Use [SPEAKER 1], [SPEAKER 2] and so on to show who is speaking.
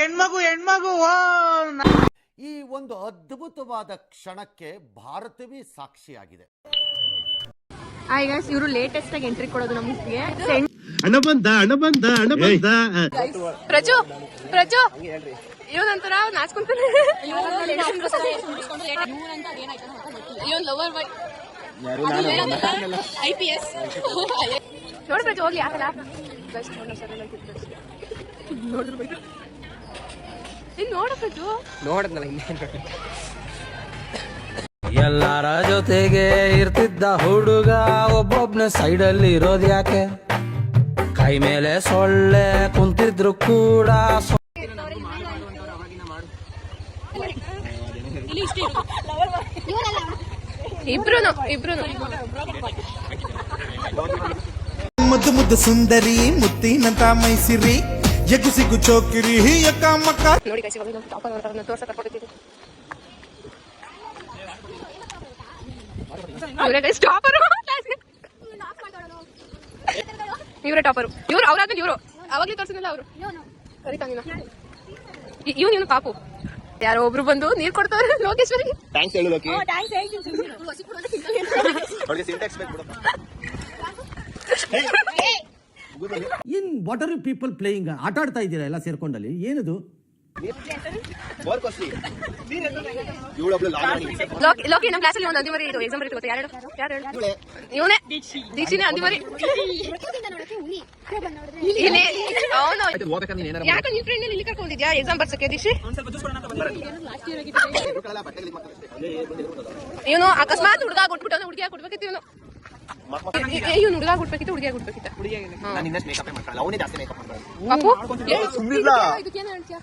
[SPEAKER 1] ಹೆಣ್ಮಗು
[SPEAKER 2] ಈ ಒಂದು ಅದ್ಭುತವಾದ ಕ್ಷಣಕ್ಕೆ ಭಾರತವೇ ಸಾಕ್ಷಿಯಾಗಿದೆ.
[SPEAKER 3] ಹಾಯ್ ಗೈಸ್, ಇವರು ಲೇಟೆಸ್ಟ್ ಆಗಿ ಎಂಟ್ರಿ ಕೊಡೋದು ನಮಗೆ.
[SPEAKER 1] ಹಣ ಬಂದ
[SPEAKER 3] ಪ್ರಜು ಇವನಂತರ ನಾಚ್ಕೊಂತಾನೆ. ಇವನ್ ಲವರ್ ಬಾಯ್ IPS ನೋಡಿ ಪ್ರಜು ಹೋಗ್ಲಿ ಆಗಲ್ಲ. ನೋಡು ಪ್ರಜು
[SPEAKER 4] ನೋಡಿದ್ನಲ್ಲ ಎಲ್ಲರ ಜೊತೆಗೆ ಇರ್ತಿದ್ದ ಹುಡುಗ ಒಬ್ಬೊಬ್ನ ಸೈಡಲ್ಲಿ ಇರೋದು ಯಾಕೆ? ಕೈ ಮೇಲೆ ಸೊಳ್ಳೆ ಕುಂತಿದ್ರು ಕೂಡ
[SPEAKER 3] ಇಬ್ರು
[SPEAKER 5] ಮುದ್ದು ಮುದ್ದು ಸುಂದರಿ ಮುತ್ತಿನಂತ ಮೈಸಿರಿ ಎಗುಸಿಗು ಚೋಕಿರಿ ಯಕ್ಕ ಮಕ್ಕ
[SPEAKER 3] ನೋಡಿ ಕೈಸಿ ತೋರ್ಸ ಕರ್ಕೊಂಡಿದ್ದೀನಿ. ಇವರೇ ಟಾಪರು. ಇವ್ರು ಅವ್ರಾದ್ಮೇಲೆ ಇವರು ಅವಾಗ್ಲೇ ತೋರ್ಸಿದ್ನಲ್ಲ ಅವರು ಕರಿತಾಂಗಿನ ಇವನು ಪಾಪು. ಯಾರೋ ಒಬ್ರು ಬಂದು ನೀರ್ ಕೊಡ್ತಾರೆ Lokeshwari.
[SPEAKER 2] In what are you people playing? ಆಟ ಆಡ್ತಾ ಇದ್ದೀರಾ ಎಲ್ಲ ಸೇರ್ಕೊಂಡಲ್ಲಿ? ಏನದು?
[SPEAKER 3] ಲೋಕಿ ನಮ್ಮ ಕ್ಲಾಸಲ್ಲಿ ಒಂದು ಅಂದಿಮರಿ ಇದು ಎಕ್ಸಾಮ್ ಬರೀತಿ ಗೊತ್ತಾ? ಯಾರು ಇವನೇ ದೀಕ್ಷಿನೇ ಅಂದಿಮರಿ. ಅವನು ಯಾಕೆ ನಿನ್ ಫ್ರೆಂಡ್ ಇಲ್ಲಿ ಕರ್ಕೊಂಡಿದ್ಯಾ ಎಕ್ಸಾಮ್ ಬರ್ಸಕ್ಕೆ ದೀಕ್ಷಿ? ಇವನು ಅಕಸ್ಮಾತ್ ಹುಡುಗ ಕೊಟ್ಬಿಟ್ಟು ಹುಡುಗಿಯ ಕೊಡ್ಬೇಕಿತ್ತು. ಇವನು ಹುಡುಗ ಕೊಡ್ಬೇಕಿತ್ತು ಹುಡುಗಿಯ ಕೊಡ್ಬೇಕಿತ್ತ. ಪಾಪು ಇದಕ್ಕೇನು ಹೇಳ್ತೀಯ?